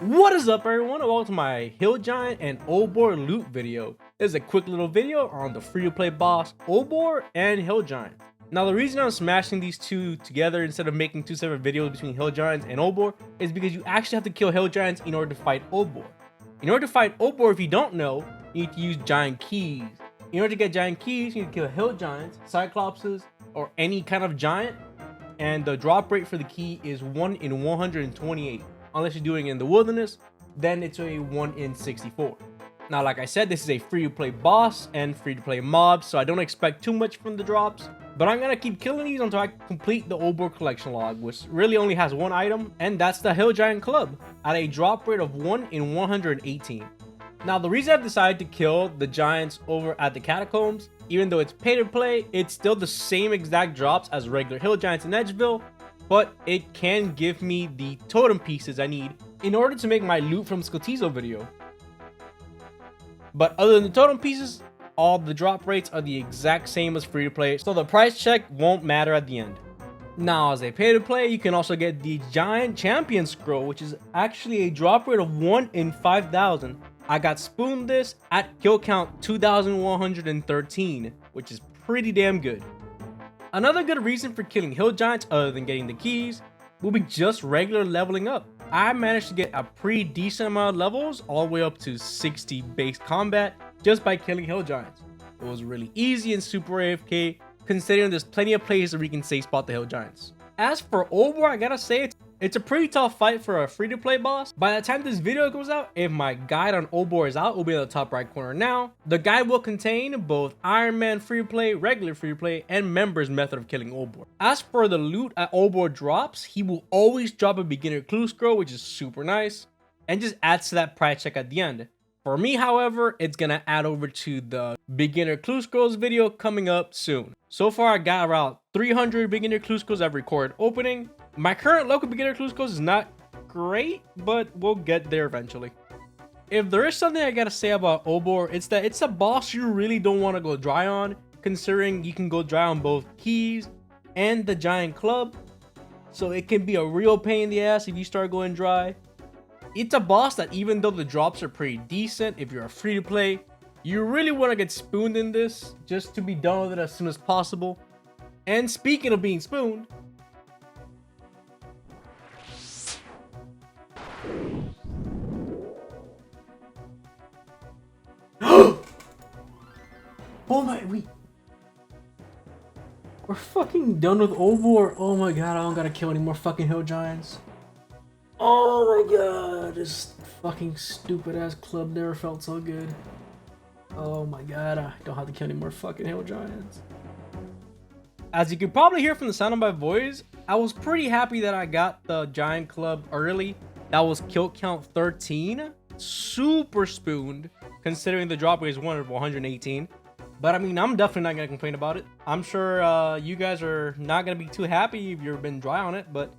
What is up, everyone, and welcome to my Hillgiant and Obor loot video. This is a quick little video on the free-to-play boss Obor and Hill Giants. Now, the reason I'm smashing these two together instead of making two separate videos between Hill Giants and Obor is because you actually have to kill Hill Giants in order to fight Obor. In order to fight Obor, if you don't know, you need to use giant keys. In order to get giant keys, you need to kill Hill Giants, Cyclopses, or any kind of giant, and the drop rate for the key is 1 in 128. Unless you're doing it in the wilderness, then it's a 1 in 64. Now, like I said, this is a free-to-play boss and free-to-play mob, so I don't expect too much from the drops. But I'm gonna keep killing these until I complete the Obor collection log, which really only has one item, and that's the Hillgiant Club, at a drop rate of 1 in 118. Now, the reason I've decided to kill the giants over at the catacombs, even though it's pay-to-play, it's still the same exact drops as regular Hill Giants in Edgeville, but it can give me the totem pieces I need in order to make my loot from Skotizo video. But other than the totem pieces, all the drop rates are the exact same as free to play, so the price check won't matter at the end. Now, as a pay to play, you can also get the Giant Champion Scroll, which is actually a drop rate of 1 in 5,000. I got spooned this at kill count 2,113, which is pretty damn good. Another good reason for killing Hill Giants, other than getting the keys, will be just regular leveling up. I managed to get a pretty decent amount of levels, all the way up to 60 base combat, just by killing Hill Giants. It was really easy and super AFK, considering there's plenty of places where you can safe spot the Hill Giants. As for Obor, I gotta say, it's a pretty tough fight for a free-to-play boss. By the time this video goes out, if my guide on Obor is out, it will be in the top right corner now. The guide will contain both Iron Man free-to-play, regular free-to-play, and members method of killing Obor. As for the loot at Obor drops, he will always drop a beginner clue scroll, which is super nice, and just adds to that price check at the end. For me, however, it's gonna add over to the beginner clue scrolls video coming up soon. So far, I got around 300 beginner clue scrolls I've recorded opening. My current local beginner clue scrolls is not great, but we'll get there eventually. If there is something I gotta say about Obor, it's that it's a boss you really don't want to go dry on, considering you can go dry on both keys and the giant club. So it can be a real pain in the ass if you start going dry. It's a boss that, even though the drops are pretty decent, if you're a free to play, you really want to get spooned in this just to be done with it as soon as possible. And speaking of being spooned, oh my, we're fucking done with Obor. Oh my god, I don't gotta kill any more fucking Hill Giants. Oh my god, this fucking stupid ass club never felt so good. Oh my god, I don't have to kill any more fucking Hill Giants. As you can probably hear from the sound of my voice, I was pretty happy that I got the giant club early. That was kill count 13. Super spooned, considering the drop rate is 1 of 118. But I mean, I'm definitely not gonna complain about it. I'm sure you guys are not gonna be too happy if you've been dry on it, but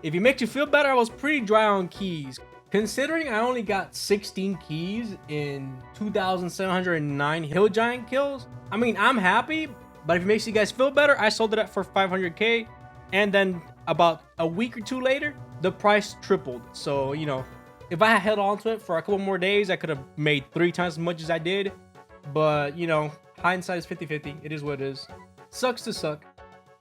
if it makes you feel better, I was pretty dry on keys. Considering I only got 16 keys in 2,709 Hill Giant kills, I mean, I'm happy, but if it makes you guys feel better, I sold it for 500k, and then about a week or two later, the price tripled. So, you know, if I had held on to it for a couple more days, I could have made 3 times as much as I did. But, you know, hindsight is 50-50. It is what it is. Sucks to suck.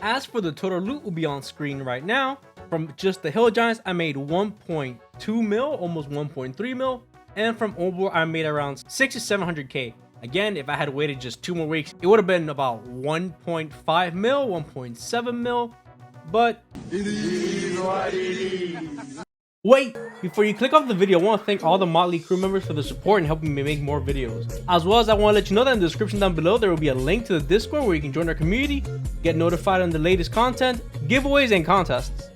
As for the total loot, will be on screen right now. From just the Hill Giants, I made 1.2 mil, almost 1.3 mil. And from Obor, I made around 600 to 700k. Again, if I had waited just 2 more weeks, it would have been about 1.5 mil, 1.7 mil. But it is what it is. Wait, before you click off the video, I want to thank all the Motley crew members for the support and helping me make more videos. As well as I want to let you know that in the description down below, there will be a link to the Discord where you can join our community, get notified on the latest content, giveaways, and contests.